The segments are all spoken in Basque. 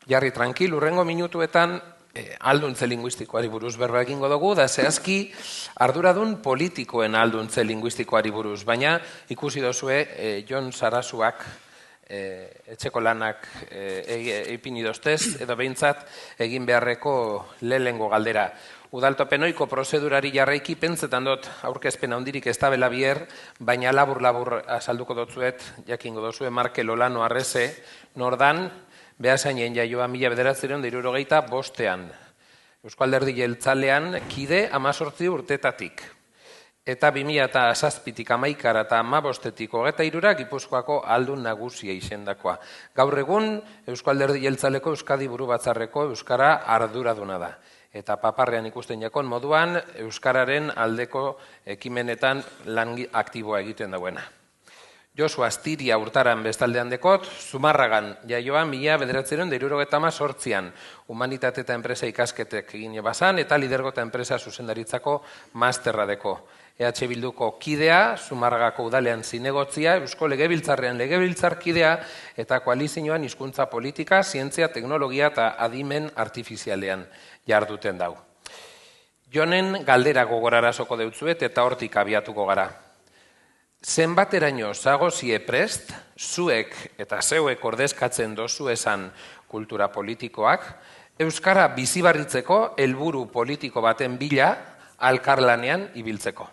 Jarri tranquil, urrengo minutuetan alduntze linguistikoari buruz berba egingo dugu, da zehazki arduradun politikoen alduntze linguistikoari buruz, baina ikusi dozue Jon Sarasuak etxeko lanak ipini dostez, edo behintzat egin beharreko lehengo galdera. Udaltopenoiko prozedurari jarraiki pentsetan dut aurkezpen handirik ez da bela bier, baina labur-labur azalduko dotzuet, jakingo dozue Markel Olano Arrese, nordan, behasainen jaioa 1975 Eusko Alderdi Jeltzalean kide 18 urtetatik. Eta 2007tik 11 eta 15etik 23 Gipuzkoako aldun nagusia izendakoa. Gaur egun Eusko Alderdi Jeltzaleko Euskadi Buru Batzarreko Euskara arduraduna da. Eta paparrean ikusten jakon moduan Euskararen aldeko ekimenetan lan aktiboa egiten dauena. Josu Astiria urtaran bestaldean dekot, Zumarragan jaioan 1978an humanitate eta enpresa ikasketek egin bazan eta lidergo eta enpresa zuzendaritzako masterra deko. EH Bilduko kidea, Zumarragako udalean zinegotzia, Eusko Legebiltzarrean legebiltzarkidea eta koalizioan hizkuntza politika, zientzia, teknologia eta adimen artifizialean jarduten dau. Jonen galdera gogorarazoko deutzuet eta hortik abiatuko gara. Zenbateraino zagozie prest, zuek eta zeuek ordezkatzen dozu esan kultura politikoak, Euskara bizibarritzeko helburu politiko baten bila alkarlanean ibiltzeko.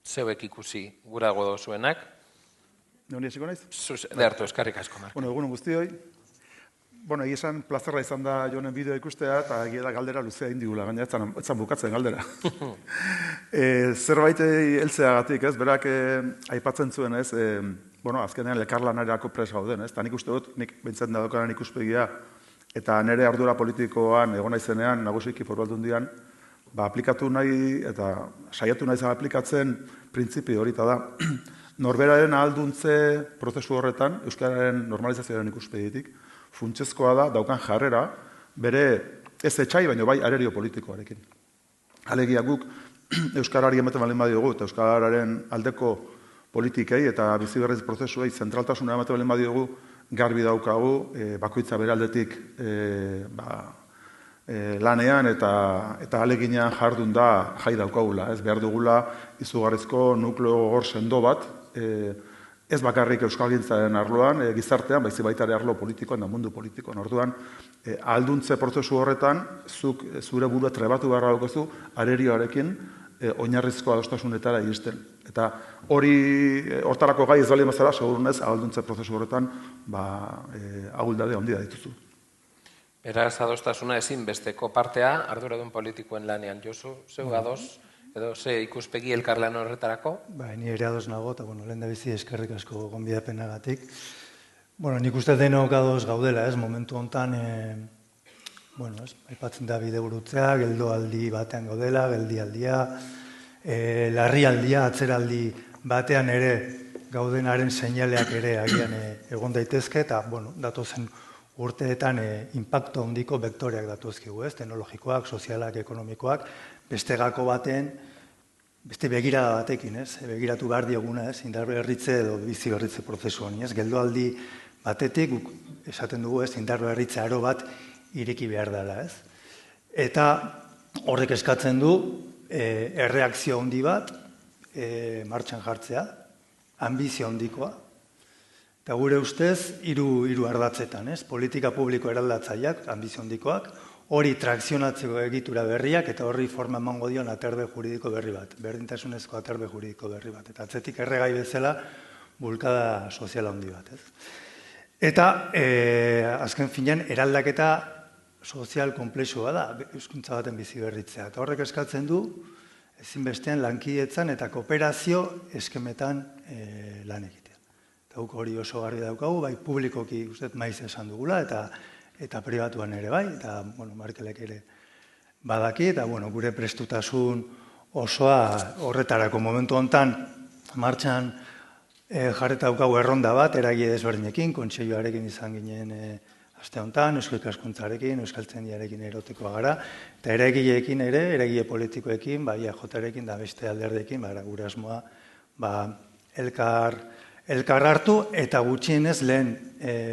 Zeuek ikusi gurago dozuenak. Noni esiko naiz? Dertu, eskarrik asko, Mark. Egun guztioi. Egia esan plazerra izan da Jonen bideoa ikustea, eta egia da galdera luzea indigula, gaina etzan bukatzen galdera. Zerbait heltzeagatik, ez, berak aipatzen zuen, ez, azkenean elkarlanarako pres gauden, ez, eta nik uste dut, nik bentsatzen dadokanan ikuspegia, eta nire ardura politikoan egon naizenean, nagusiki Foru Aldundian, aplikatu nahi, eta saiatu nahi zan aplikatzen printzipio horita da, norberaren ahalduntze prozesu horretan, euskararen normalizazioaren ikuspegitik, funtsezkoa da, daukan jarrera, bere ez etxai, baina bai arerio politikoarekin. Alegia guk euskarari ematen baldin badiogu, eta euskararen aldeko politikei eta biziberriz prozesuei zentraltasuna ematen baldin badiogu, garbi daukagu, bakoitza bere aldetik lanean eta aleginean jardun da jai daukagula. Ez behar dugula izugarrizko nukleo gogor sendo bat, ez bakarrik euskalgintzaren arloan, gizartean, baizik baita ere arlo politikoan da mundu politikoan. Orduan, ahalduntze prozesu horretan, zuk zure burua trebatu beharra daukazu, arerioarekin oinarrizko adostasunetara iristen. Eta hortarako gai ez bali mazara, segurunez, ahalduntze prozesu horretan, ahuldade handia dituzu. Beraz, adostasuna ezinbesteko partea, arduradun politikoen lanean. Josu, zeu ados? Edo ze ikuspegi elkarlan horretarako? Ni ere ados nago, eta lehen da bizi eskerrik asko gonbidapenagatik. Nik uste denok ados gaudela, momentu honetan, aipatzen da bideburutzea, geldoaldi batean gaudela, geldialdia, larrialdia, atzeraldi batean ere gaudenaren seinaleak ere agian egon daitezke, eta datozen urteetan inpakto handiko vektoreak datuzkigu, teknologikoak, sozialak, ekonomikoak, beste gako baten, beste begirada batekin, begiratu behar dioguna, indar berritze edo bizi berritze prozesu honi, geldoaldi batetik, esaten dugu, indar berritze aro bat ireki behar dela, Eta horrek eskatzen du, erreakzio handi bat, martxan jartzea, ambizio handikoa, eta gure ustez, hiru ardatzetan, politika publiko eraldatzaileak, ambizio handikoak, hori trakzionatzeko egitura berriak eta horri forma emango dion aterbe juridiko berri bat, berdintasunezko aterbe juridiko berri bat. Eta atzetik erregai bezala bulkada soziala handi bat. Eta azken finean eraldaketa sozial konplexua da, hizkuntza baten bizi berritzea. Eta horrek eskatzen du, ezinbestean lankidetzan eta kooperazio eskemetan lan egitea. Eta guk hori oso garbi daukagu, bai publikoki uste maiz esan dugula, eta pribatuan ere bai, eta Markelek ere badaki, eta gure prestutasun osoa horretarako momentu honetan martxan jarreta daukagu erronda bat, eragile desberdinekin, kontseiluarekin izan ginen aste honetan, Euskal Ikaskuntzarekin, Euskaltzaindiarekin erotekoa gara, eta eragileekin ere, eragile politikoekin, IAJ-rekin da beste alderdekin, gure asmoa, elkar elkar hartu eta gutxienez lehen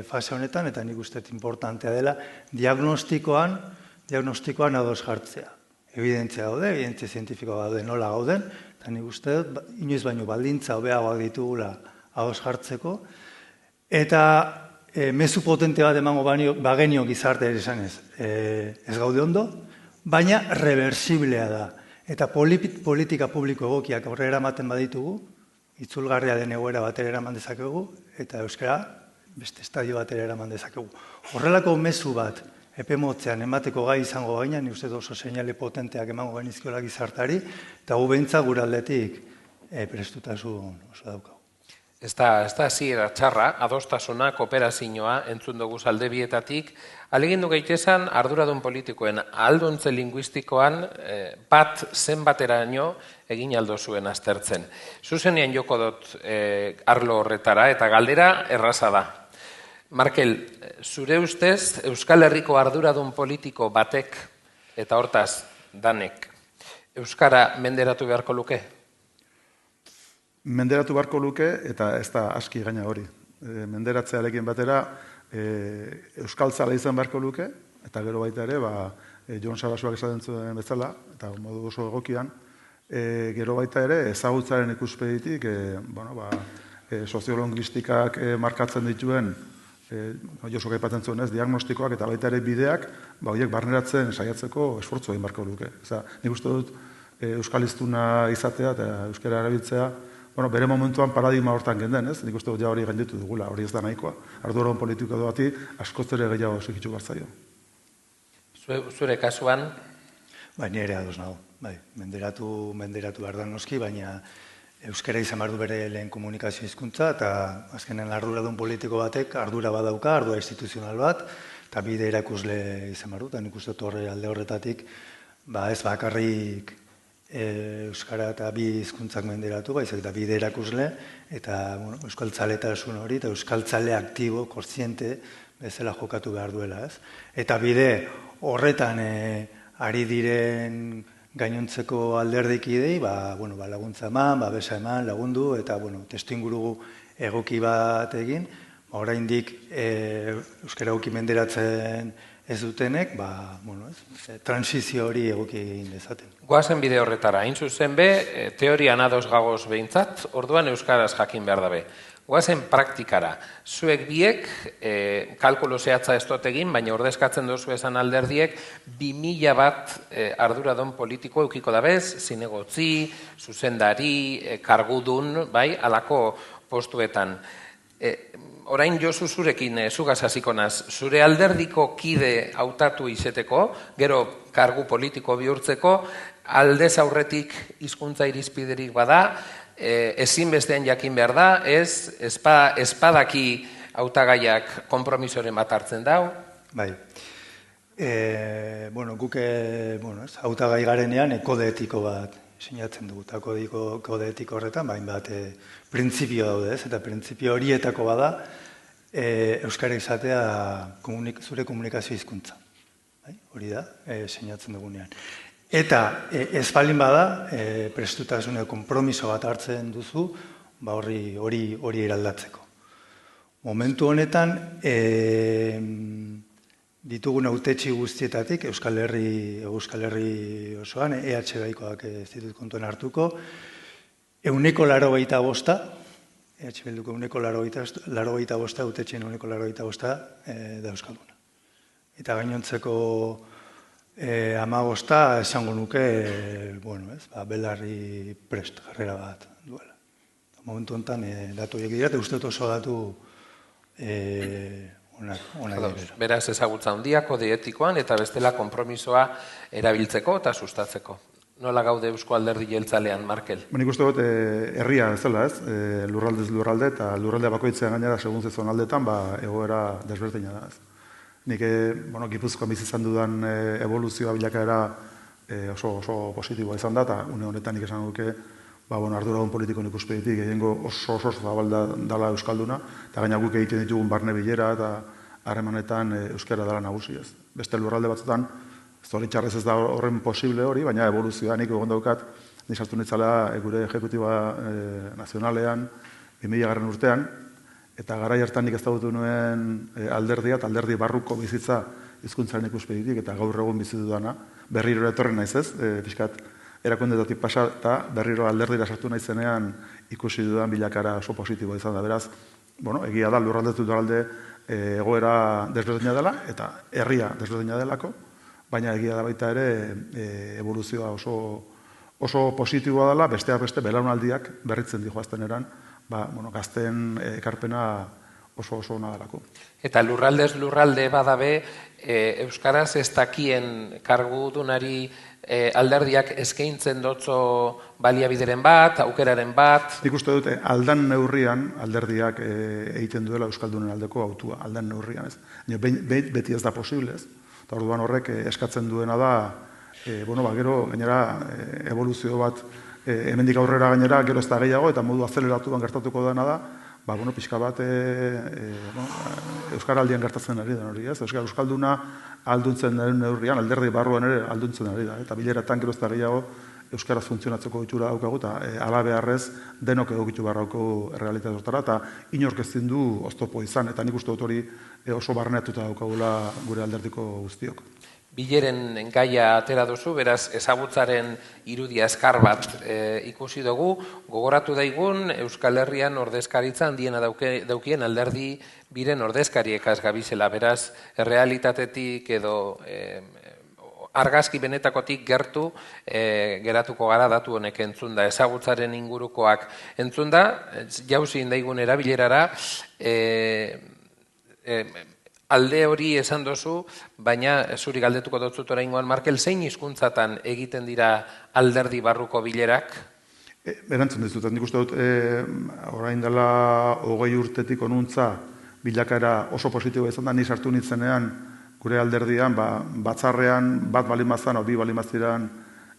fase honetan, eta nik uste importantea dela, diagnostikoan ados jartzea. Evidentzia daude, evidentzia zientifikoa daude nola gauden, eta nik uste dut, inoiz baino baldintza hobeagoak ditugula ados jartzeko, eta mezu potente bat emango bagenio gizarte esanez, ez gaude ondo, baina reversiblea da. Eta politika publiko egokiak aurrera eramaten baditugu, itzulgarria den egoera batera eraman dezakegu, eta euskara beste estadio batera eraman dezakegu. Horrelako mezu bat, epe motzean emateko gai izango gaina, ni uste oso seinale potenteak emango genizkiola gizartari, eta gu behintzat gure aldetik prestutasun oso daukagu. Ez da hasiera txarra, adostasuna, kooperazioa entzun dugu alde bietatik, alegindu gaitezen arduradun politikoen ahalduntze linguistikoan bat zenbateraino egin aldo zuen aztertzen. Zuzenean joko dut arlo horretara eta galdera erraza da. Markel, zure ustez Euskal Herriko arduradun politiko batek eta hortaz danek euskara menderatu beharko luke? Menderatu beharko luke, eta ez da aski gaina hori. Menderatzearekin batera, euskaltzala izan beharko luke, eta gero baita ere, Jon Sarasuak esaten zuen bezala, eta modu oso egokian, gero baita ere, ezagutzaren ikuspegitik, soziolingvistikak markatzen dituen, Josok aipatzen zuen ez, diagnostikoak eta baita ere bideak, horiek barneratzen saiatzeko esfortzu egin beharko luke. Nik uste dut, euskaliztuna izatea eta euskara erabiltzea, bere momentuan paradigma hortan genden, ez? Nik uste dut ja hori gainditu dugula, hori ez da nahikoa. Arduradun politiko bati askoz ere gehiago zikitzu bartzaio. Zure kasuan? Ni ere ados nago. Menderatu behar da noski, baina euskara izan behar du bere lehen komunikazio hizkuntza, eta azkenen arduradun politiko batek ardura badauka, ardura instituzional bat, eta bide erakusle izan behar du, eta nik uste dut alde horretatik, ez bakarrik euskara eta bi hizkuntzak menderatu, baizik eta bide erakusle, eta euskaltzaletasun hori, eta euskaltzale aktibo, kontziente, bezala jokatu behar duela, ez? Eta bide horretan ari diren gainontzeko alderdikidei, laguntza eman, babesa eman, lagundu, eta testuinguru egoki bat egin, oraindik euskara egoki menderatzen ez dutenek, transizio hori egoki egin dezaten. Goazen bide horretara, hain zuzen be, teorian ados gagoz behintzat, orduan euskaraz jakin behar dabe. Goazen praktikara, zuek biek, kalkulo zehatza ez dut egin, baina ordezkatzen dozu esan alderdiek, 2000 bat arduradun politiko eukiko dabez, zinegotzi, zuzendari, kargudun, alako postuetan. Orain Josu zurekin zugaz hasiko naz, zure alderdiko kide hautatu izeteko, gero kargu politiko bihurtzeko, aldez aurretik hizkuntza irizpiderik bada, ezinbestean jakin behar da, espadaki hautagaiak konpromisoren bat hartzen dau? Bai. Guk hautagai garenean kode etiko bat sinatzen dugu, eta kode etiko horretan, bat printzipio daude, eta printzipio horietako bada, euskara izatea zure komunikazio hizkuntza. Hori da, sinatzen dugunean. Eta ez balin bada, prestutasune konpromiso bat hartzen duzu, hori eraldatzeko. Momentu honetan, ditugun hautetsi guztietatik, Euskal Herri osoan, EH-baikoak ez ditut kontuen hartuko, 185, EH Bilduko 185, hautetxien 185 da Euskalduna. Eta gainontzeko 15 esango nuke, belarri prest, jarrera bat duela. Momentu honetan, datu horiek dira, eta uste oso datu onak dira. Beraz ezagutza handia kode etikoan eta bestela konpromisoa erabiltzeko eta sustatzeko. Nola gaude Eusko Alderdi Jeltzalean, Markel? Nik uste dut herria bezala, ez? Lurraldez lurralde, eta lurralde bakoitzean gainera segun zezon aldetan, egoera desberdina da, ez? Nik, Gipuzkoan bizi izan dudan evoluzioa bilakaera oso positiboa izan da, eta honetan nik esan duke, arduradun politikoen ikuspegitik gehiengo oso zabal dala Euskalduna, eta gaina guk egiten ditugun barne bilera eta harremanetan euskara dela nagusi, ez? Beste lurralde batzutan, zoritxarrez ez da horren posible hori, baina evoluzioa nik egon daukat, nisartu nitzala gure ejecutiba nazionalean, 2000 urtean, eta garai hartan nik ezagutu nuen alderdia, eta alderdi barruko bizitza hizkuntzaren ikuspegitik, eta gaur egun bizi dudana, berriro etorri naiz ez, pixkat erakundetatik pasa, eta berriro alderdira sartu naizenean ikusi dudan bilakara oso positiboa izan da, beraz, bueno, egia da lurraldetu lurralde egoera desberdina dela, eta herria desberdina delako, baina egia da baita ere evoluzioa oso positiboa dela, besteak beste belaunaldiak berritzen dihoazten eran, gazten ekarpena oso ona delako. Eta lurraldez lurralde badabe, euskaraz ez dakien kargudunari alderdiak eskaintzen dotzo baliabideren bat, aukeraren bat. Nik uste dute, aldan neurrian alderdiak egiten duela euskaldunen aldeko autua, aldan neurrian ez. Beti ez da posible ez. Eta orduan horrek eskatzen duena da, gero gainera evoluzio bat hemendik aurrera gainera gero ez da gehiago eta modu azeleratuan gertatuko dena da, pixka bat euskaraldian gertatzen ari da hori, ez? Euskalduna alduntzen den neurrian, alderdi barruan ere alduntzen ari da, eta bileratan gero ez da gehiago euskaraz funtzionatzeko itxura daukagu, eta ala beharrez denok egokitu barrauko errealitatea eta inork ezin du oztopo izan, eta nik uste dut hori oso barneatuta daukagula gure alderdiko guztiok. Bileren gaia atera duzu, beraz ezagutzaren irudia eskar bat ikusi dugu, gogoratu daigun Euskal Herrian ordezkaritza handiena daukien alderdi biren ordezkariekaz gabizela, beraz errealitatetik edo argazki benetakotik gertu geratuko gara datu honek entzunda, ezagutzaren ingurukoak entzunda, jauzi indaigun erabilerara, alde hori esan dozu, baina zuri galdetuko dotzut oraingoan, Markel, zein hizkuntzatan egiten dira alderdi barruko bilerak? Erantzun dizut, nik uste dut, orain dela 20 urtetik onuntza bilakaera oso positiboa izan da, ni sartu nintzenean gure alderdian, batzarrean bat balimazan, bi balimaziran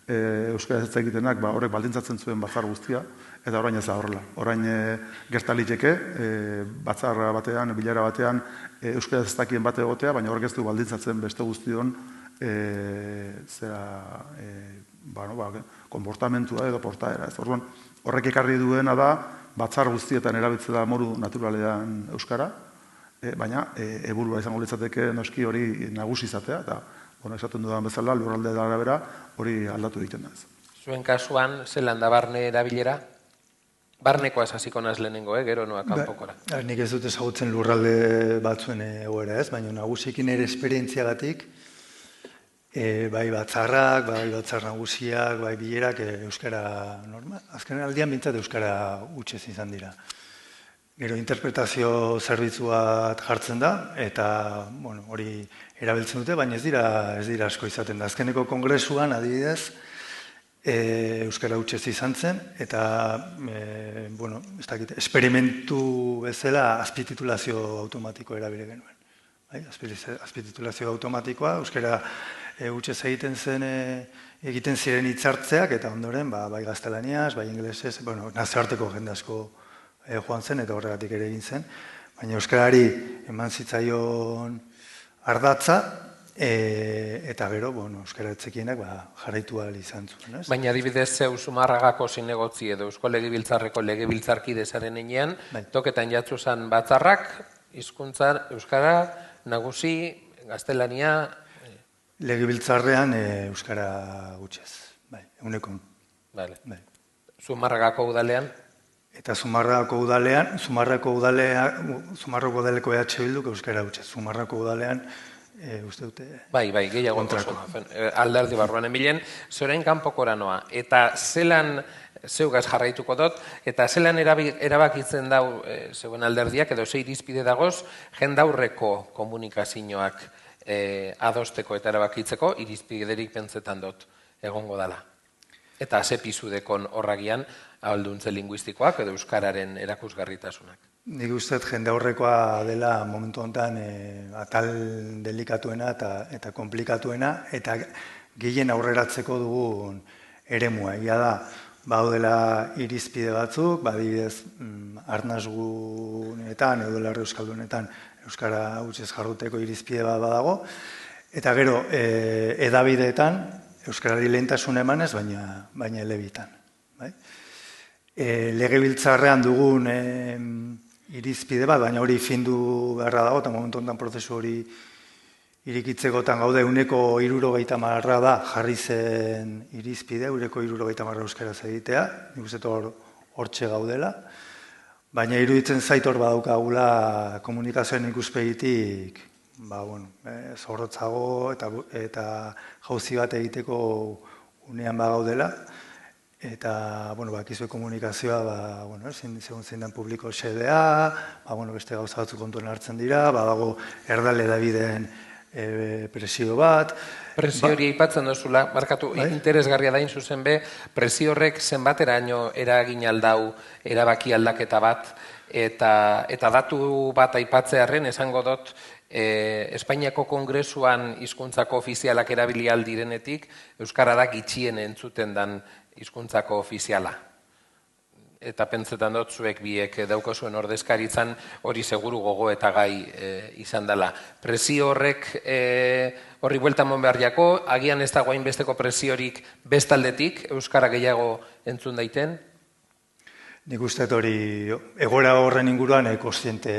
euskara ez egitenak, horrek baldintzatzen zuen batzar guztia, eta orain ez da horrela. Orain gertaliteke, batzarra batean, bilara batean, euskara ez dakien bate egotea, baina horrek ez du baldintzatzen beste guztion konportamentua edo portaera. Orduan, horrek ekarri duena da, batzar guztietan erabiltzen da modu naturalean euskara, baina eburua izango litzateke noski hori nagusi izatea, eta esaten dudan bezala, lurralde da arabera, hori aldatu egiten da ez. Zuen kasuan, zelan da barne erabilera? Barnekoa hasiko naz lehenengo, gero noa kanpokora. Nik ez dut ezagutzen lurralde batzuen egoera ez, baina nagusikin ere esperientziagatik, bai batzarrak, bai batzar nagusiak, bai bilerak euskara normal. Azken aldian bintzat euskara hutsez izan dira. Gero interpretazio zerbitzu bat jartzen da, eta hori erabiltzen dute, baina ez dira asko izaten da. Azkeneko kongresuan, adibidez, euskara hutsez izan zen, eta esperimentu bezala azpititulazio automatikoa erabile genuen. Azpititulazio automatikoa, euskara hutsez egiten ziren hitzartzeak, eta ondoren, bai gaztelaniaz, bai ingelesez, nazioarteko jende asko joan zen, eta horregatik ere egin zen, baina euskarari eman zitzaion ardatza, eta gero, euskara etzekienak jarraitu ahal izan zuen. Baina adibidez zeu Zumarragako zinegotzi edo Eusko Legebiltzarreko legebiltzarkide zaren enean, toketan jatzu zen batzarrak, hizkuntza euskara, nagusi, gaztelania... Legebiltzarrean euskara gutxez, egunekon. Zumarragako udalean? Eta Zumarrako udaleko EH Bilduk euskara gutxez. Zumarrako udalean uste dute... Bai, gehiago alderdi barruan emilen, zorein kanpokora noa. Eta zelan, zeugaz jarraituko dut, eta zelan erabakitzen dau zeuen alderdiak, edo ze irizpide dagoz, jendaurreko komunikazioak adosteko eta erabakitzeko, irizpiderik pentsetan dut egongo dela. Eta ze pizudekon horragian, ahalduntze linguistikoak edo euskararen erakusgarritasunak. Nik uste jendaurrekoa dela momentu honetan atal delikatuena eta komplikatuena, eta gehien aurreratzeko dugun eremua. Egia da, baudela irizpide batzuk, badibidez arnasgunetan edo larri euskaldunetan euskara hutsez jarduteko irizpide bat badago, eta gero edabideetan euskarari lehentasun emanez, baina elebitan. legebiltzarrean dugun irizpide bat, baina hori findu beharra dago, eta momentu honetan prozesu hori irikitzekotan gaude, uneko 70 da jarri zen irizpide, uneko 70 euskaraz egitea, nik uste hortxe gaudela, baina iruditzen zait hor badaukagula komunikazioen ikuspegitik, zorrotzago eta jauzi bat egiteko unean bagaudela, eta, bakizue komunikazioa, segun zein den publiko xedea, beste gauza batzuk kontuen hartzen dira, badago erdal edabideen presio bat. Presio hori aipatzen duzula, markatu, interesgarria dain zuzen be, presio horrek zenbateraino eragin aldau erabaki aldaketa bat, eta datu bat aipatzearren esango dut, Espainiako Kongresuan hizkuntzako ofizialak erabili aldirenetik, euskara da gitxien entzuten dan hizkuntzako ofiziala. Eta pentsetan dut zuek biek daukazuen ordezkaritzan hori seguru gogo eta gai izan dela. Presio horrek horri buelta mon behar jako, agian ez dago hainbesteko presiorik bestaldetik, euskara gehiago entzun daiten? Nik uste hori egoera horren inguruan kontziente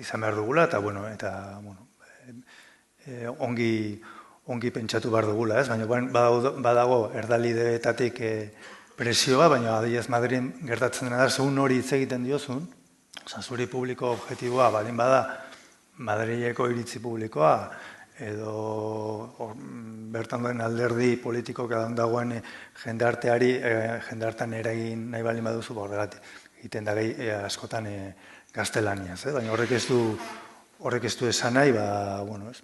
izan behar dugula, eta ongi pentsatu behar dugula, baina badago erdalideetatik presioa, baina adibidez Madrid gertatzen dena da, segun hori hitz egiten diozun, zuri publiko objektiboa balin bada Madrileko iritzi publikoa, edo bertan duen alderdi politikoak dagoen jendartean eragin nahi balin baduzu, horregatik egiten da gehi askotan gaztelaniaz, baina horrek ez du esan nahi,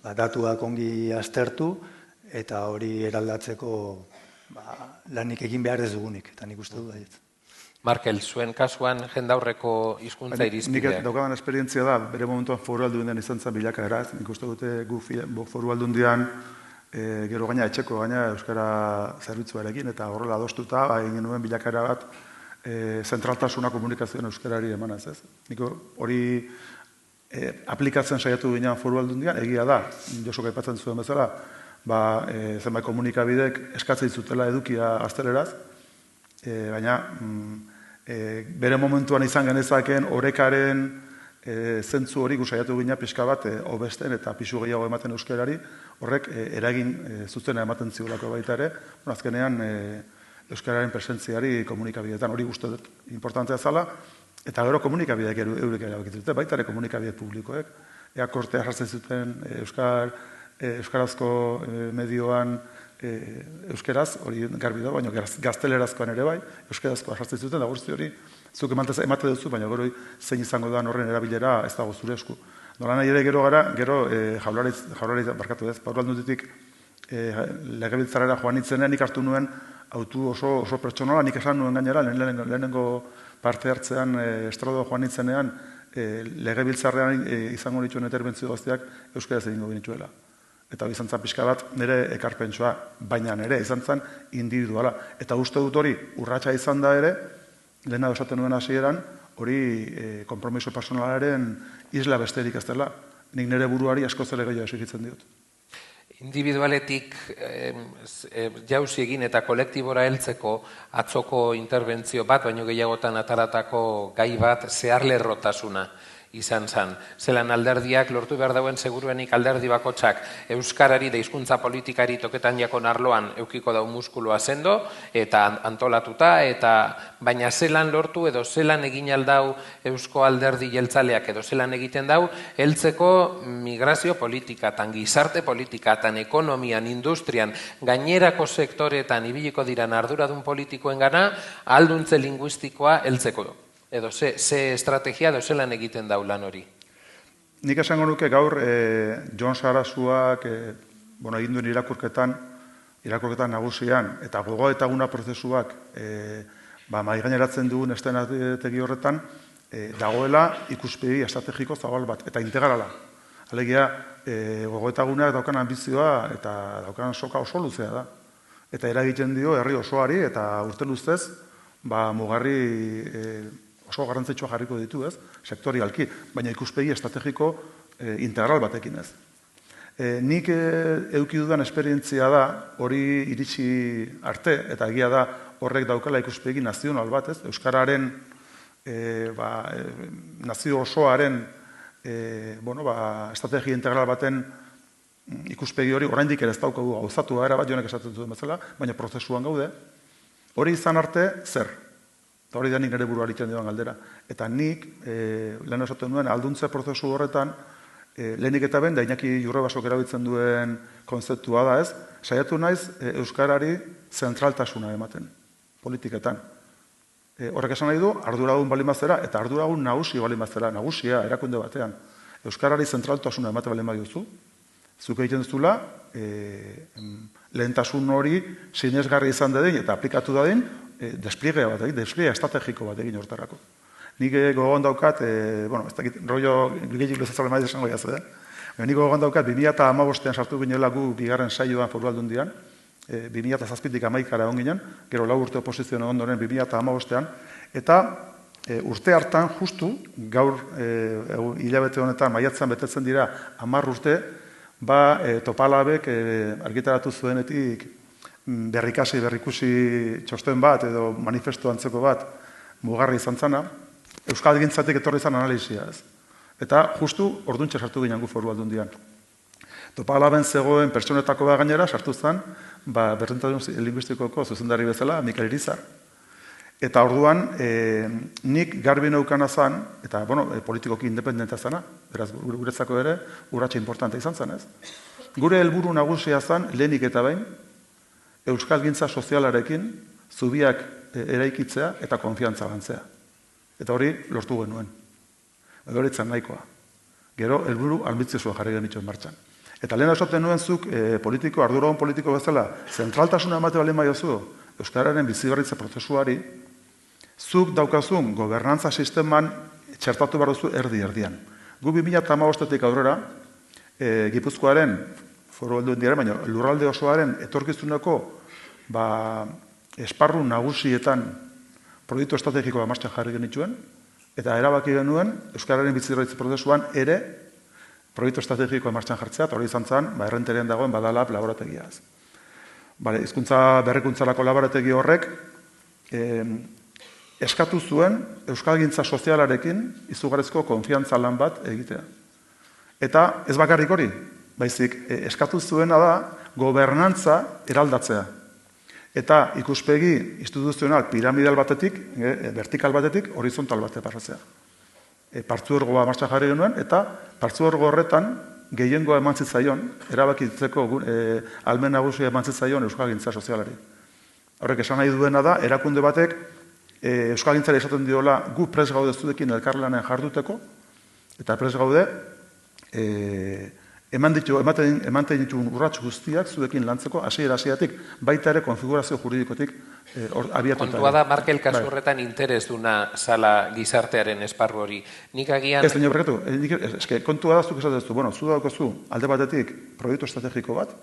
datuak ongi aztertu, eta hori eraldatzeko lanik egin behar ez dugunik, eta nik uste du da. Markel, zuen kasuan jendaurreko hizkuntza irizpidea. Nik daukadan esperientzia da, bere momentuan foru aldundian izan zen bilakaera, nik uste dute gu foru aldundian gero gaina etxeko gaina euskara zerbitzuarekin, eta horrela adostuta egin genuen bilakaera bat zentraltasuna komunikazioen euskarari emanaz, ez? Nik hori aplikatzen saiatu ginean foru aldundian, egia da, Josok aipatzen zuen bezala, zenbait komunikabidek eskatzen zutela edukia gazteleraz, baina bere momentuan izan genezakeen orekaren zentzu hori gusaiatu gina pixka bat hobesten eta pisu gehiago ematen euskarari, horrek eragin zuzena ematen ziolako baita ere, azkenean euskararen presentziari komunikabideetan hori guzti dut importantea zala, eta gero komunikabideek eurek erabakitzen dute, baita ere komunikabide publikoek, kortea jartzen zuten euskarazko medioan euskeraz, hori garbi da, baina gaztelerazkoan ere bai, euskarazkoa jartzen zuten, da guzti hori, zuk emate duzu, baina gero zein izango da horren erabilera ez dago zure esku. Nola nahi ere gero gara, gero jaurlaritz barkatu ez, Foru Aldunditik legebiltzarrera joan nintzenean, nik hartu nuen autu oso pertsonala, nik esan nuen gainera, lehenengo parte hartzean estrado joan nintzenean, legebiltzarrean izango nituen interbentzio guztiak euskaraz egingo genituela. Eta hori izan zen pixka bat nire ekarpentsua, baina nire izan zen individuala. Eta uste dut hori urratsa izan da ere, lehena esaten nuen hasieran, hori konpromiso personalaren isla besterik ez dela. Nik nire buruari askoz ere gehiago exigitzen diot. Individualetik jauzi egin eta kolektibora heltzeko atzoko interbentzio bat, baino gehiagotan ataratako gai bat zeharlerrotasuna izan zen. Zelan alderdiak lortu behar dauen seguruenik alderdi bakotxak euskarari da hizkuntza politikari toketan jakon arloan eukiko dau muskuloa sendo eta antolatuta, eta baina zelan lortu edo zelan egin aldau eusko alderdi jeltzaleak edo zelan egiten dau heltzeko migrazio politikatan, gizarte politikatan, ekonomian, industrian, gainerako sektoretan ibiliko diran arduradun politikoen gana alduntze linguistikoa heltzeko du. Edo ze estrategia edo zelan egiten dau lan hori? Nik esango nuke gaur Jon Sarasuak egin duen irakurketan nagusian, eta gogoetaguna prozesuak maigaineratzen dugun estenategi horretan, dagoela ikuspegi estrategiko zabal bat, eta integrala. Alegia, gogoetagunak daukan ambizioa eta daukan soka oso luzea da. Eta eragiten dio herri osoari eta urte luzez, mugarri oso garrantzitsua jarriko ditu, ez? Sektorialki, baina ikuspegi estrategiko integral batekin, ez? Nik eduki dudan esperientzia da, hori iritsi arte, eta egia da horrek daukala ikuspegi nazional bat, ez? Euskararen, nazio osoaren, estrategia integral baten ikuspegi hori oraindik ere ez daukagu gauzatu era bat jonek esaten duen bezala, baina prozesuan gaude. Hori izan arte, zer? Eta hori da nik nire buruari egiten dion galdera. Eta nik, lehen esaten duen, alduntze prozesu horretan, lehenik eta ben, da Iñaki Jurrebasok erabiltzen duen konzeptua da ez, saiatu naiz euskarari zentraltasuna ematen, politiketan. Horrek esan nahi du, arduragun balimazera, eta arduragun nagusi balimazera, nagusia, erakunde batean. Euskarari zentraltasuna ematen balimaduzu, zuk egiten duzula, lehentasun hori sinesgarri izan dadin, eta aplikatu dadin, despliege bat egin, despliege estrategiko bat egin hortarako. Nik gogoan daukat, ez dakit, rollo gehiagik lezatzalen maiz esango jaz, nik gogoan daukat, 2015an sartu ginela gu bigarren saioan Foru Aldundian, 2007tik 11 egon ginen, gero 4 urte oposizioan ondoren 2015an, eta urte hartan, justu, gaur hilabete honetan, maiatzean betetzen dira 10 urte, Topalabek argitaratu zuenetik berrikusi txosten bat, edo manifestu antzeko bat, mugarri izan zana, Euskalgintzatik etorri izan analizia ez. Eta justu orduntxe sartu ginen gu Foru Aldundian. Topalaben zegoen pertsonetako bat gainera sartu zen, berdintasun linguistikoko zuzendari bezala, Mikel Irizar. Eta orduan, nik garbi neukana zen, eta politikoki independenta zena, beraz guretzako ere, urratxe importante izan zen ez. Gure helburu nagusia zen, lehenik eta behin, euskalgintza sozialarekin zubiak eraikitzea eta konfiantza lantzea. Eta hori lortu genuen. Hori itzan nahikoa. Gero, helburu albitzezua jarri genituen martxan. Eta lehen esaten nuen zuk arduragun politiko bezala, zentraltasuna emate balen baiozu, euskararen biziberritze prozesuari, zuk daukazun gobernantza sisteman txertatu behar duzu erdi-erdian. Gu 2015-etik aurrera, Gipuzkoaren, Foru Aldundiaren, baina lurralde osoaren etorkizuneko esparru nagusietan proiektu estrategikoa martxan jarri genituen, eta erabaki genuen euskararen biziberritze prozesuan ere proiektu estrategikoa martxan jartzea, eta hori izan zen, Errenterian dagoen Badalab laborategiaz. Hizkuntza berrikuntzarako laborategi horrek eskatu zuen euskalgintza sozialarekin izugarrizko konfiantza lan bat egitea. Eta ez bakarrik hori, baizik eskatu zuena da gobernantza eraldatzea. Eta ikuspegi instituzional piramidal batetik, vertikal batetik, horizontal batetik pasatzea. Partzuergoa martxan jarri genuen, eta partzuergo horretan gehiengoa eman zitzaion, erabakitzeko ahalmen nagusia eman zitzaion euskalgintza sozialari. Horrek esan nahi duena da, erakunde batek euskalgintzari esaten diola gu pres gaude zuekin elkarlanean jarduteko, eta pres gaude ematen dituen urrats guztiak zuekin lantzeko hasieratik baita ere konfigurazio juridikotik abiatuta. Kontua da Markel kasu horretan interesduna zala gizartearen esparru hori. Nik agian... Ez, baina berretu, kontua da zuk esatezu, zu daukazu alde batetik proiektu estrategiko bat,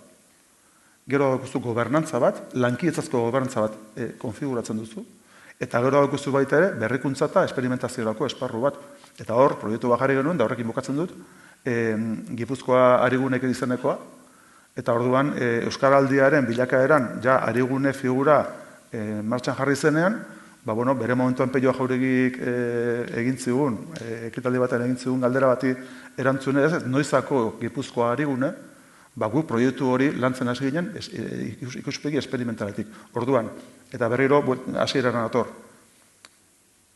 gero daukazu gobernantza bat, lankietzazko gobernantza bat konfiguratzen duzu, eta gero daukazu baita ere berrikuntza eta esperimentaziorako esparru bat. Eta hor, proiektu bat jarri genuen, da horrekin bukatzen dut, Gipuzkoa Arigunek izenekoa, eta orduan Euskaraldiaren bilakaeran ja Arigune figura martxan jarri zenean, bere momentuan Peio Jauregik egin zigun, ekitaldi batean egin zigun galdera bati erantzunez, noizako Gipuzkoa Arigune, gu proiektu hori lantzen hasi ginen ikuspegi esperimentaletik. Orduan, eta berriro hasieran nator.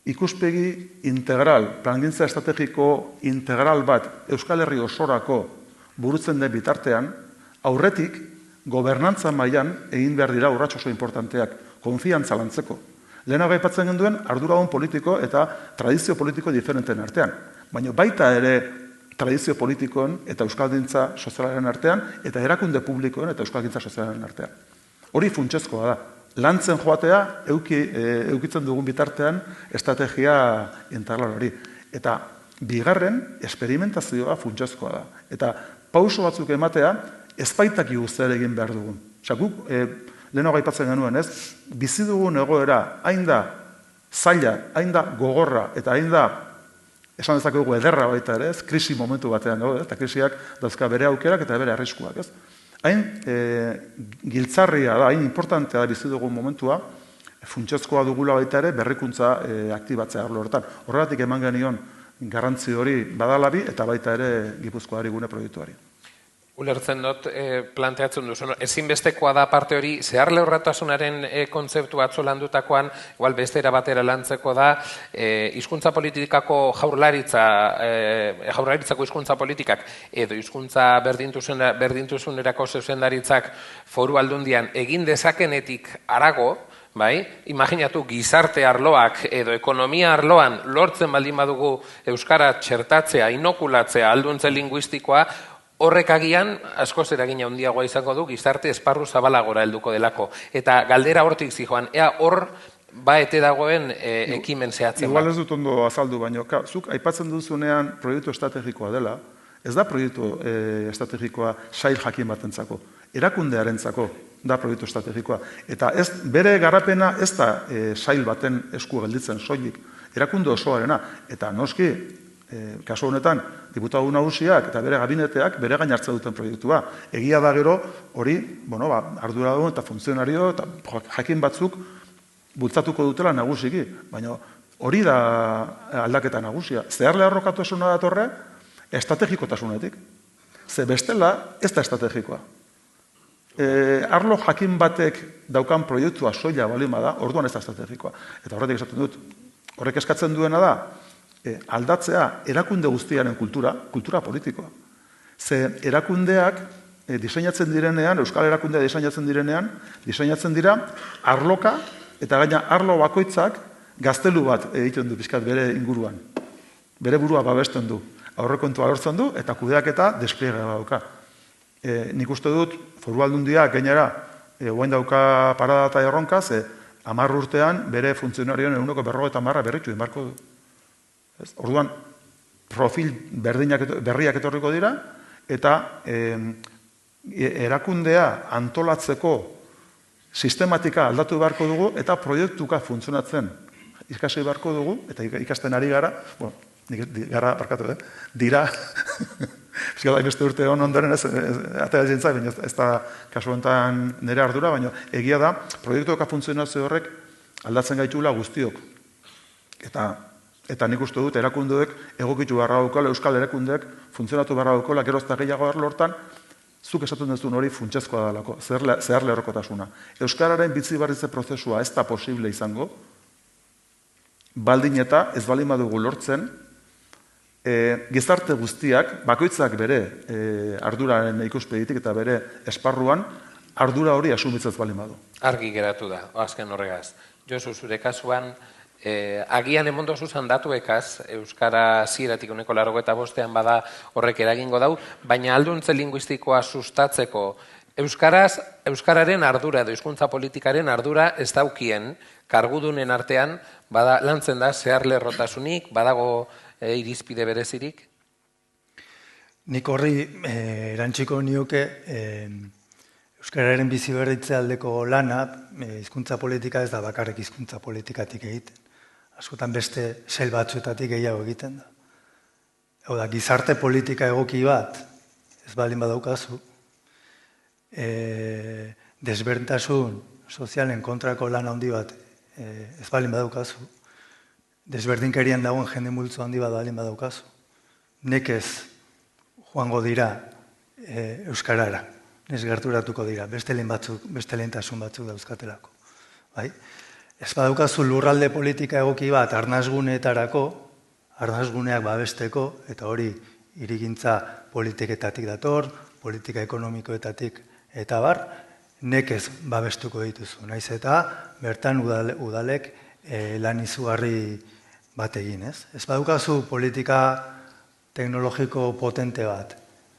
Ikuspegi integral, plangintza estrategiko integral bat Euskal Herri osorako burutzen den bitartean, aurretik gobernantza mailan egin behar dira urrats oso importanteak, konfiantza lantzeko. Lehenago aipatzen genduen arduragun politiko eta tradizio politiko diferenten artean. Baina baita ere tradizio politikoen eta euskalgintza sozialaren artean, eta erakunde publikoen eta euskalgintza sozialaren artean. Hori funtsezkoa da. Lantzen joatea, eukitzen dugun bitartean, estrategia integral hori. Eta bigarren, esperimentazioa funtsezkoa da. Eta pauso batzuk ematea, ez baitaki zer egin behar dugun. Guk, lehenago aipatzen genuen, ez? Bizi dugun egoera, hain da zaila, hain da gogorra, eta hain da esan dezakegu ederra baita ere, ez? Krisi momentu batean gaude, eta krisiak dauzka bere aukerak eta bere arriskuak, ez? Hain giltzarria da, hain importantea da bizi dugun momentua, funtsezkoa dugula baita ere berrikuntza aktibatzea arlo horretan. Horregatik eman genion garrantzi hori badalabi eta baita ere Gipuzkoari gune proiektuari. Ulertzen dut, planteatzen duzu, ezinbestekoa da parte hori, zehar lehorratasunaren kontzeptu atzo landutakoan, igual beste era batera lantzeko da, hizkuntza politikako jaurlaritzako hizkuntza politikak, edo hizkuntza berdintasunerako zuzendaritzak foru aldundian egin dezakenetik harago, bai, imaginatu gizarte arloak edo ekonomia arloan lortzen baldin badugu euskara txertatzea, inokulatzea, alduntze linguistikoa, horrek agian askoz eragina handiagoa izango du gizarte esparru zabalagora helduko delako. Eta galdera hortik zijoan, ea hor ete dagoen ekimen zehatzen. Igual ez dut ondo azaldu, baina zuk aipatzen duzunean proiektu estrategikoa dela, ez da proiektu estrategikoa sail jakin batentzako, erakundearentzako da proiektu estrategikoa. Eta bere garapena ez da sail baten esku gelditzen soilik, erakunde osoarena. Eta noski, kasu honetan, diputatu nagusiak eta bere gabineteak bere gain hartzen duten proiektua. Egia da gero hori, arduradun eta funtzionario eta jakin batzuk bultzatuko dutela nagusiki, baina hori da aldaketa nagusia. Zehar leharrokatasuna datorre, estrategikotasunetik. Ze bestela, ez da estrategikoa. Arlo jakin batek daukan proiektua soila balima da, orduan ez da estrategikoa. Eta horretik esaten dut, horrek eskatzen duena da, aldatzea erakunde guztiaren kultura politikoa. Ze erakundeak diseinatzen direnean, euskal erakundea diseinatzen dira arloka, eta gaina arlo bakoitzak gaztelu bat egiten du pixkat bere inguruan. Bere burua babesten du, aurrekontua lortzen du, eta kudeaketa despliega dauka. Nik uste dut, foru aldundia gainera, guain dauka parada eta erronka, ze 10 urtean bere funtzionarioen 150 berritu inbarko du. Orduan, profil berriak etorriko dira, eta erakundea antolatzeko sistematika aldatu beharko dugu, eta proiektuka funtzionatzen ikasi beharko dugu, eta ikasten ari gara, gara, barkatu, dira, Fiskala, beste urte ondoren atera zintzak, baina ez da kasu honetan nire ardura, baina egia da, proiektuka funtzionazio horrek aldatzen gaitula guztiok. Eta nik uste dut, erakundeek egokitu barra daukala, euskal erakundeek funtzionatu barra daukala, gero eta gehiago arlo hortan, zuk esaten duzun hori funtsezkoa dalako, zehar lerrokotasuna. Euskararen bizi barritze prozesua ez da posible izango, baldin eta ez baldin badugu lortzen, gizarte guztiak, bakoitzak bere arduraren ikuspegitik eta bere esparruan, ardura hori asumitzez baldin badu. Argi geratu da, azken horregaz. Josu, zure kasuan, agian emondu zuzan datuekaz, Euskara zieratik 85 bada horrek eragingo dau, baina alduntze linguistikoa sustatzeko Euskararen ardura edo hizkuntza politikaren ardura ez daukien kargudunen artean bada lantzen da zehar lerrotasunik, badago irizpide berezirik? Nik horri erantziko nioke Euskararen bizi berritze aldeko lana, hizkuntza politika ez da bakarrik hizkuntza politikatik egiten. Askotan beste sail batzuetatik gehiago egiten da. Hau da, gizarte politika egoki bat, ez baldin badaukazu, desberdintasun sozialen kontrako lan handi bat, ez baldin badaukazu, desberdinkerian dagoen jende multzo handi bat baldin badaukazu, nekez joango dira Euskarara, ez gerturatuko dira, beste lehentasun batzuk dauzkatelako. Ez badaukazu lurralde politika egoki bat arnasguneetarako, arnasguneak babesteko, eta hori hirigintza politiketatik dator, politika ekonomikoetatik eta bar, nekez babestuko dituzu. Naiz eta bertan udalek lan izugarri bat egin, ez? Ez badaukazu politika teknologiko potente bat,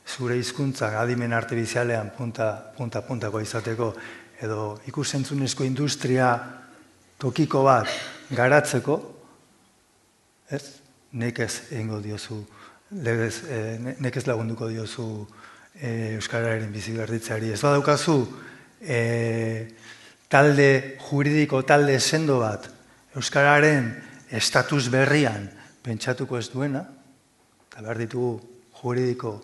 zure hizkuntzak adimen artifizialean punta-puntako izateko, edo ikusentzunezko industria tokiko bat garatzeko, ez? Nekez egingo diozu, nekez lagunduko diozu Euskararen bizi berritzeari. Ez badaukazu talde juridiko, talde sendo bat, Euskararen estatus berrian pentsatuko ez duena, eta behar ditugu juridiko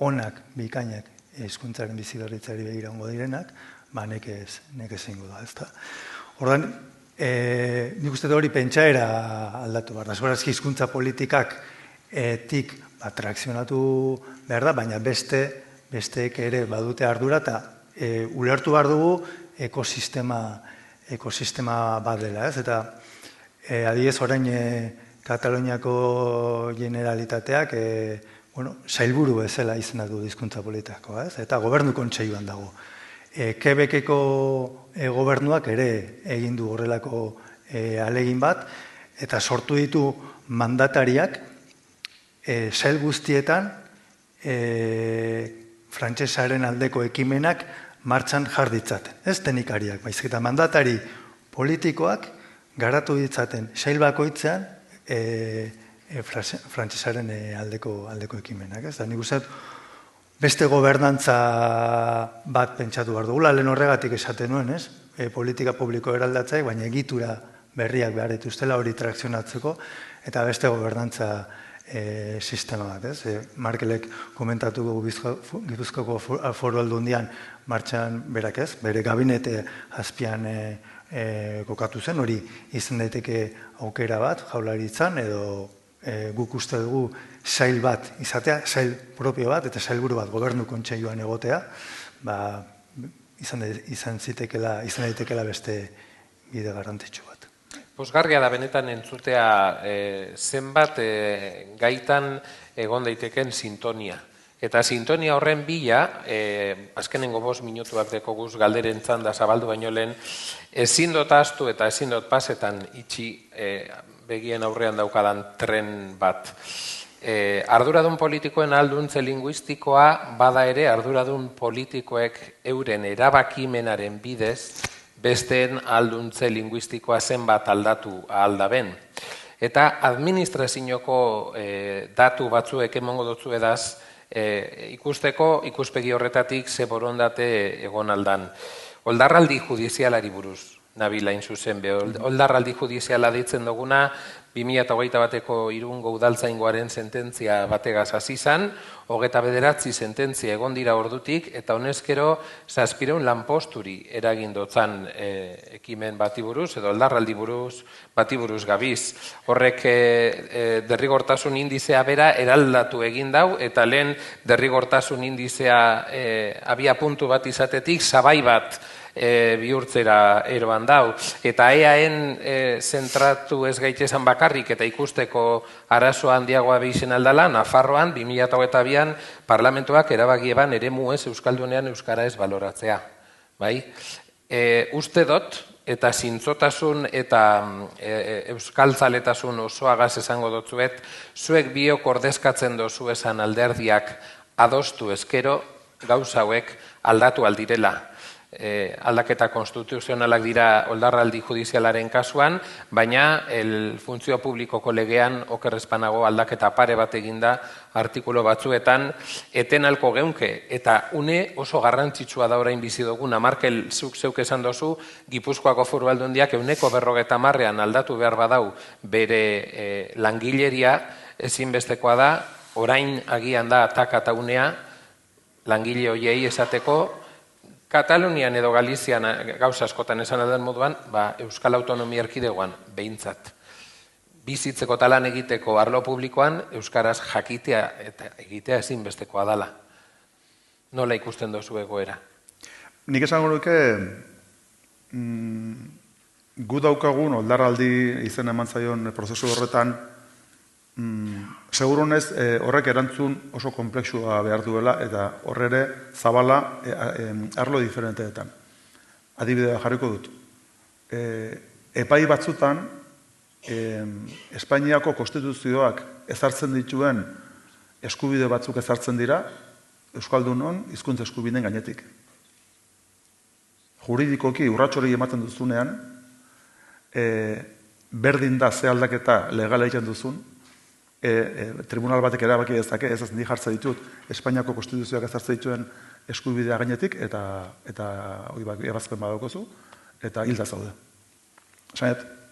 onak, bikainak, hizkuntzaren biziberritzari begirango direnak, nekez egingo da, ezta. Ordan, nik uste hori pentsaera aldatu behar da. Segurazki hizkuntza politikak tik trakzionatu behar da, baina besteek ere badute ardura eta ulertu behar dugu ekosistema bat dela, ez? Eta adibidez orain Kataluniako Generalitateak sailburu bezala izendatu du hizkuntza politikoa, ez? Eta gobernu kontseiluan dago. Quebeceko gobernuak ere egin du horrelako ahalegin bat, eta sortu ditu mandatariak sail guztietan frantsesaren aldeko ekimenak martxan jar ditzaten. Ez teknikariak, baizik eta mandatari politikoak garatu ditzaten sail bakoitzean frantsesaren aldeko ekimenak. Nik uste beste gobernantza bat pentsatu behar dugula, lehen horregatik esaten nuen, ez? Politika publiko eraldatzaik, baina egitura berriak behar dituztela hori trakzionatzeko, eta beste gobernantza sistema bat, ez? Markelek komentatu Gipuzkoako Foru Aldundian martxan berak, ez? Bere gabinete azpian kokatu zen, hori izan daiteke aukera bat, jaurlaritzan, edo guk uste dugu sail bat izatea, sail propio bat, eta sailburu bat gobernu kontseiluan egotea, izan daitekela beste bide garrantzitsu bat. Pozgarria da benetan entzutea zenbat gaitan egon daiteken sintonia. Eta sintonia horren bila, azkenengo 5 minutuak dekoguz galderen txanda zabaldu baino lehen, ezin dut ahaztu eta ezin dut pasetan itxi begien aurrean daukadan tren bat. Arduradun politikoen alduntze linguistikoa bada ere arduradun politikoek euren erabakimenaren bidez besteen alduntze linguistikoa zenbat aldatu aldaben. Eta administrazioko datu batzuek emongo dutzu edaz, ikusteko ikuspegi horretatik ze borondate egon aldan. Oldarraldi judizialari buruz, nabila zuzen be. Oldarraldi judiziala ditzen duguna, 2008 bateko Irungo udaltzaingoaren sententzia bategaz hasi izan, 29 sententzia egon dira ordutik, eta honezkero 700 lanposturi eragin dotzan ekimen bati buruz, edo oldarraldi bati buruz gabiz. Horrek derrigortasun indizea bera eraldatu egin dau, eta lehen derrigortasun indizea abia puntu bat izatetik sabai bat bihurtzera eroan dau. Eta eaen zentratu ez gaitezan bakarrik eta ikusteko arazo handiagoa bizen aldala, Nafarroan 2022an parlamentuak erabagieban eremu ez euskaldunean euskara ez baloratzea. Uste dut eta zintzotasun eta euskaltzaletasun osoagaz esango dutzuet, zuek biok ordezkatzen dozu esan alderdiak adostu ezkero gauza hauek aldatu aldirela. Aldaketa konstituzionalak dira oldarraldi judizialaren kasuan, baina funtzio publikoko legean okerrezpanago aldaketa pare bat eginda artikulu batzuetan, eten alko geunke, eta une oso garrantzitsua da orain bizi duguna. Markel zuk zeuk esan dozu, Gipuzkoako Foru Aldundiak 150ean aldatu behar badau bere langileria, ezinbestekoa da, orain agian da taka eta unea langile hoiei esateko, Katalunian edo Galizian gauza askotan esan alden moduan, Euskal Autonomia Erkidegoan behintzat. Bizitzeko talan egiteko arlo publikoan, euskaraz jakitea eta egitea ezinbestekoa dala. Nola ikusten dozu egoera? Nik esango nuke, gu daukagun oldarraldi izen eman zaion prozesu horretan, segurunez horrek erantzun oso komplexua behar duela eta horre zabala arlo diferenteetan. Adibidea jarriko dut. Epai batzutan, Espainiako konstituzioak ezartzen dituen eskubide batzuk ezartzen dira, Euskaldunon hizkuntza eskubideen gainetik. Juridikoki urratxori ematen duzunean, berdin da ze aldaketa legala egiten duzun, tribunal batek erabaki dezake, ez nik jartza ditut, Espainiako konstituzioak ezartzen dituen eskubidea gainetik, eta ebazpen badaukozu, eta hilda zaude.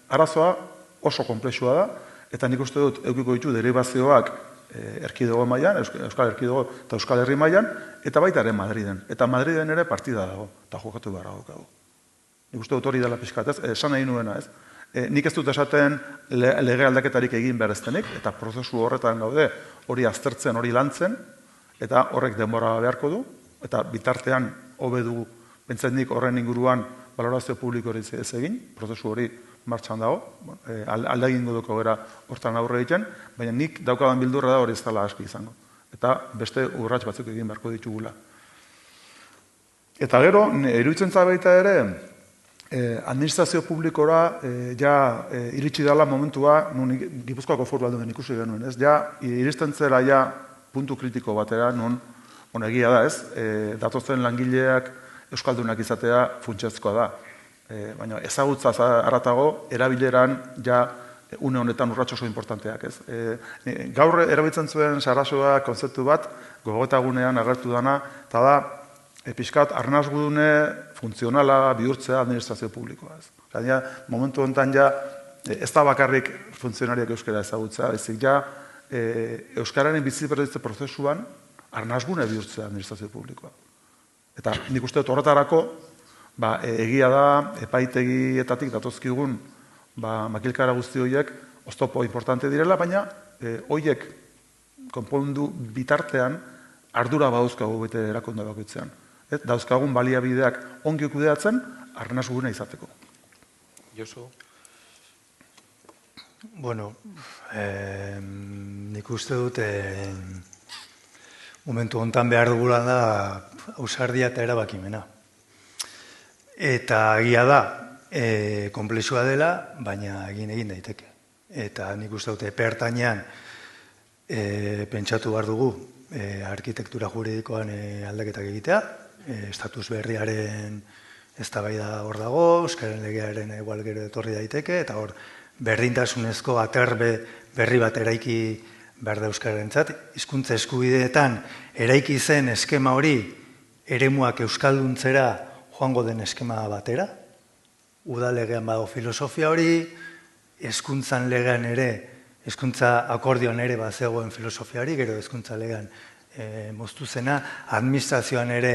Arazoa oso komplexua da, eta nik uste dut edukiko ditu derivazioak erkidego mailan, Euskal Erkidego eta Euskal Herri mailan, eta baita ere Madriden. Eta Madriden ere partida dago, eta jokatu behar daukagu. Nik uste dut hori dela pixkat, ez? Esan nahi nuena, ez? Nik ez dut esaten lege aldaketarik egin behar eztenik, eta prozesu horretan gaude hori aztertzen, hori lantzen, eta horrek denbora beharko du, eta bitartean hobe dugu, bentzen nik horren inguruan balorazio publiko hori ez egin, prozesu hori martxan dago, alda egingo duko gara hortan aurre egiten, baina nik daukadan bildurra da hori ez dela aski izango. Eta beste urrats batzuk egin beharko ditugula. Eta gero, iruditzen baita ere, administrazio publikora iritsi dela momentua, nun Gipuzkoako Foru Aldundian ikusi genuen, ez? Ja, iristen zera ja puntu kritiko batera, nun, egia da, ez? Datozen langileak euskaldunak izatea funtsezkoa da. Baina ezagutza haratago, erabileran ja une honetan urrats oso importanteak, ez? Gaur erabiltzen zuen Sarasoa kontzeptu bat, gogoetagunean agertu dana, eta da, pixkat arnasgune funtzionala bihurtzea administrazio publikoa, ez? Ja, momentu honetan ja, ez da bakarrik funtzionariak euskara ezagutzea, ezik ja, euskararen bizi-berditze prozesuan arnasgune bihurtzea administrazio publikoa. Eta nik uste dut horretarako, egia da, epaitegietatik datozkigun makilkara guzti horiek oztopo importante direla, baina horiek konpondu bitartean ardura badauzkagu bete erakunde bakoitzean. Dauzkagun baliabideak ongi kudeatzen, arnasgune izateko. Josu? Bueno, nik uste dut momentu hontan behar dugula da ausardia eta erabakimena. Eta egia da, konplexua dela, baina egin daiteke. Eta nik uste dut epertainean pentsatu behar dugu arkitektura juridikoan aldaketak egitea, estatus berriaren eztabaida hor dago, euskaren legearen igual gero etorri daiteke, eta hor berdintasunezko aterbe berri bat eraiki behar da euskararentzat, hizkuntza eskubideetan eraiki zen eskema hori eremuak euskalduntzera joango den eskema batera, udalegean badago filosofia hori, hezkuntzan legean ere, hezkuntza akordioan ere bazegoen filosofia hori, gero hezkuntza legean moztu zena, administrazioan ere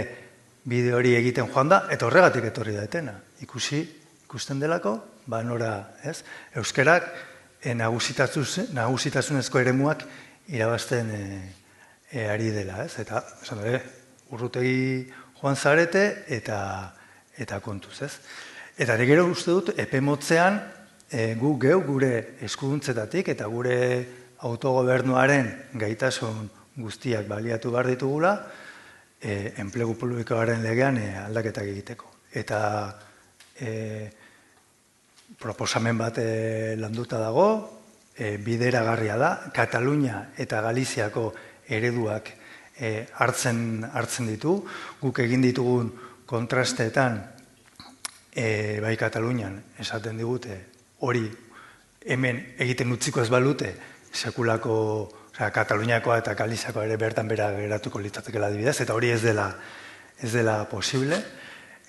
bide hori egiten joan da, eta horregatik etorri da etena. Ikusten delako, nora, ez? Euskerak nagusitasunezko eremuak irabazten ari dela, ez? Eta, esan dure, urrutegi joan zarete eta kontuz, ez? Eta gero uste dut, epe motzean, gure eskuduntzetatik eta gure autogobernuaren gaitasun guztiak baliatu behar ditugula, enplegu publikoaren legean aldaketak egiteko. Eta proposamen bat landuta dago, bideragarria da, Katalunia eta Galiziako ereduak hartzen ditu, guk egin ditugun kontrasteetan, bai Katalunian esaten digute, hori hemen egiten utziko ez balute, sekulako, Kataluniakoa eta Galiziakoa ere bertan bera geratuko litzatekela adibidez, eta hori ez dela posible.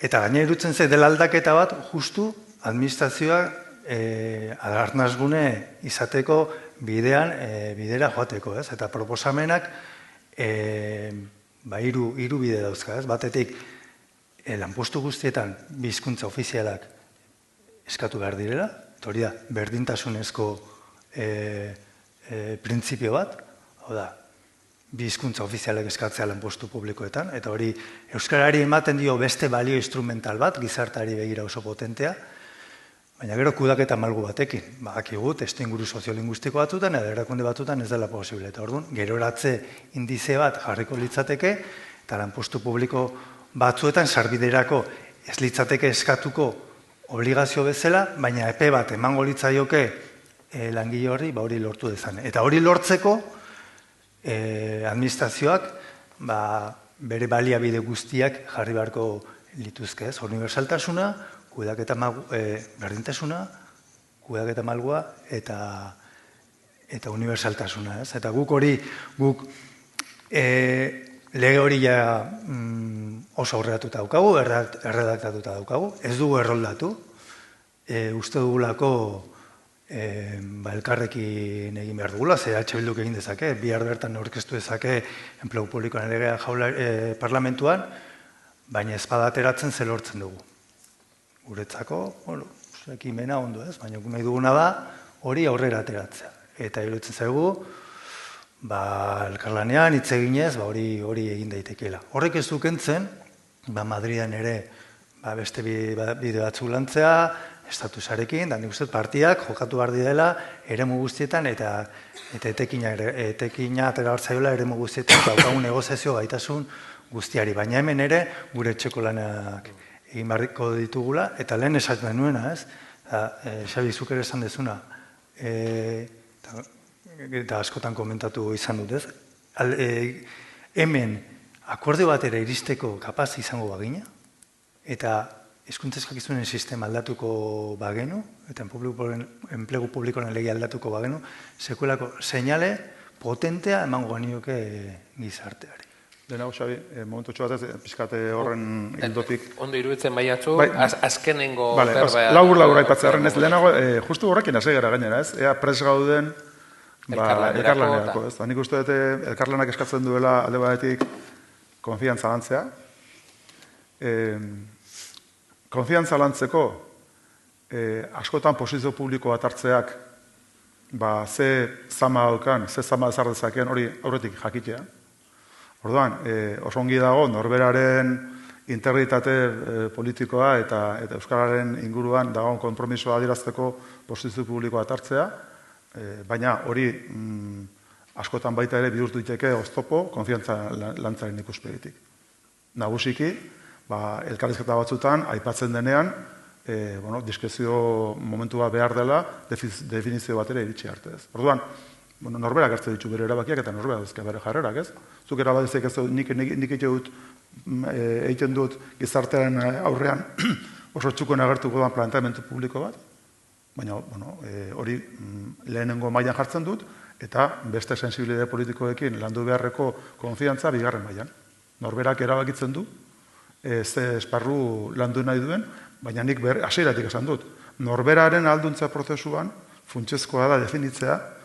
Eta gaina irutzen ze dela aldaketa bat, justu administrazioa arnasgune izateko bidera joateko, ez? Eta proposamenak hiru bide dauzka, ez? Batetik, lanpostu guztietan bi hizkuntza ofizialak eskatu behar direla, eta hori da, berdintasunezko printzipio bat, hau da, bi hizkuntza ofizialak eskatzea lanpostu publikoetan, eta hori euskarari ematen dio beste balio instrumental bat, gizartari begira oso potentea, baina gero kudaketa malgu batekin, badakigu testuinguru soziolinguistiko batzutan, edo erakunde batzutan ez dela posible, eta orduan, geroratze indize bat jarriko litzateke, eta lanpostu publiko batzuetan sarbiderako ez litzateke eskatuko obligazio bezala, baina epe bat emango litzaioke langile horri, hori lortu dezan. Eta hori lortzeko, administrazioak bere baliabide guztiak jarri beharko lituzke, ez? Unibersaltasuna, berdintasuna, kudaketa malgua eta unibersaltasuna, ez? Eta guk lege hori ja oso aurreratuta daukagu, erredaktatuta daukagu, ez dugu erroldatu, uste dugulako elkarrekin egin behar dugula, ze Bilduk egin dezake, bihar bertan aurkeztu dezake enplegu publikoan legea parlamentuan, baina ez badateratzen zer lortzen dugu. Guretzako, ekimena ondo ez, baina nahi duguna da hori aurrera ateratzea. Eta iruditzen zaigu, elkarlanean hitz eginez, hori egin daitekeela. Horrek ez du kentzen, Madridan ere beste bide batzuk lantzea, estatusarekin, da nik uste partiak jokatu behar dela eremu guztietan eta etekina atera hartzaiola eremu guztietan daukagun negoziazio gaitasun guztiari. Baina hemen ere gure etxeko lanak egin beharriko ditugula, eta lehen esaten nuena, ez? Xabi, zuk ere esan dezuna, eta askotan komentatu izan dut, ez? Hemen akordio batera iristeko kapaz izango bagina, eta hizkuntza eskakizunen sistema aldatuko bagenu, eta enplegu publikoaren lege aldatuko bagenu, sekuelako seinale potentea emango ganioke gizarteari. Lehenago, Xabi, momentu txobatez, pixkate horren hildotik. Ondo iruditzen baiatzu, azkenengo berbea. Labur aipatzea ez, lehenago, justu horrekin hasi gara gainera, ez? Ea pres gauden elkarlanerako, ez? Nik uste dute elkarlanak eskatzen duela alde batetik konfiantza lantzea. Konfiantza lantzeko askotan posizio publiko bat hartzeak ze zama daukan, ze zama ezar dezakeen hori aurretik jakitea. Orduan, oso ongi dago norberaren integritate politikoa eta euskararen inguruan dagoen konpromisoa adierazteko posizio publikoa bat hartzea, baina hori askotan baita ere bihurtu diteke oztopo konfiantza lantzaren ikuspegitik. Nagusiki, elkarrizketa batzutan, aipatzen denean, diskrezio momentua behar dela, definizio batera iritsi arte ez. Orduan, norberak hartzen ditu bere erabakiak eta norberak duzke bere jarrerak ez. Zuk erabakiak ez nik egiten dut gizartearen aurrean oso txukoen agertuko da planteamendu publiko bat, baina hori lehenengo mailan jartzen dut eta beste sensibilitate politikoekin landu beharreko konfiantza bigarren mailan. Norberak erabakitzen du, ze esparru landu nahi duen, baina nik hasieratik esan dut. Norberaren alduntza prozesuan funtsezkoa da definitzea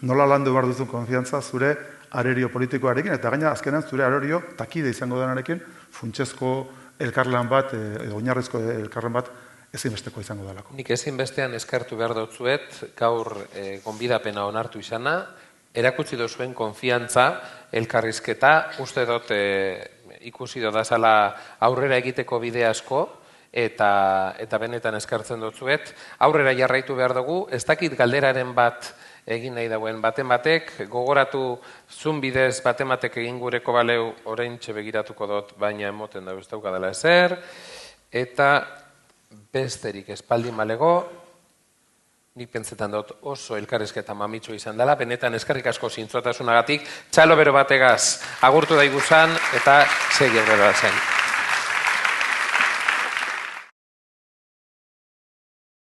nola landu behar duzun konfiantza zure arerio politikoarekin, eta gaina azkenan zure arerio takide izango denarekin funtsezko elkarlan bat, edo oinarrizko elkarlan bat ezinbesteko izango delako. Nik ezinbestean eskartu behar dutzuet, gaur gonbidapena onartu izana, erakutsi duzuen konfiantza, elkarrizketa, uste dut ikusi dazala aurrera egiteko bide asko, eta benetan eskartzen dutzuet. Aurrera jarraitu behar dugu, ez dakit galderaren bat egin nahi dauen baten batek, gogoratu zun bidez baten batek egin gureko baleu oraintxe begiratuko dut, baina emoten da ez daukadala ezer, eta besterik espaldin balego, nik pentsetan dut oso elkarrizketa mamitxo izan dela, benetan eskarrik asko zintzotasunagatik, txalo bero bategaz agurtu daiguzan, eta segi aurrera zen.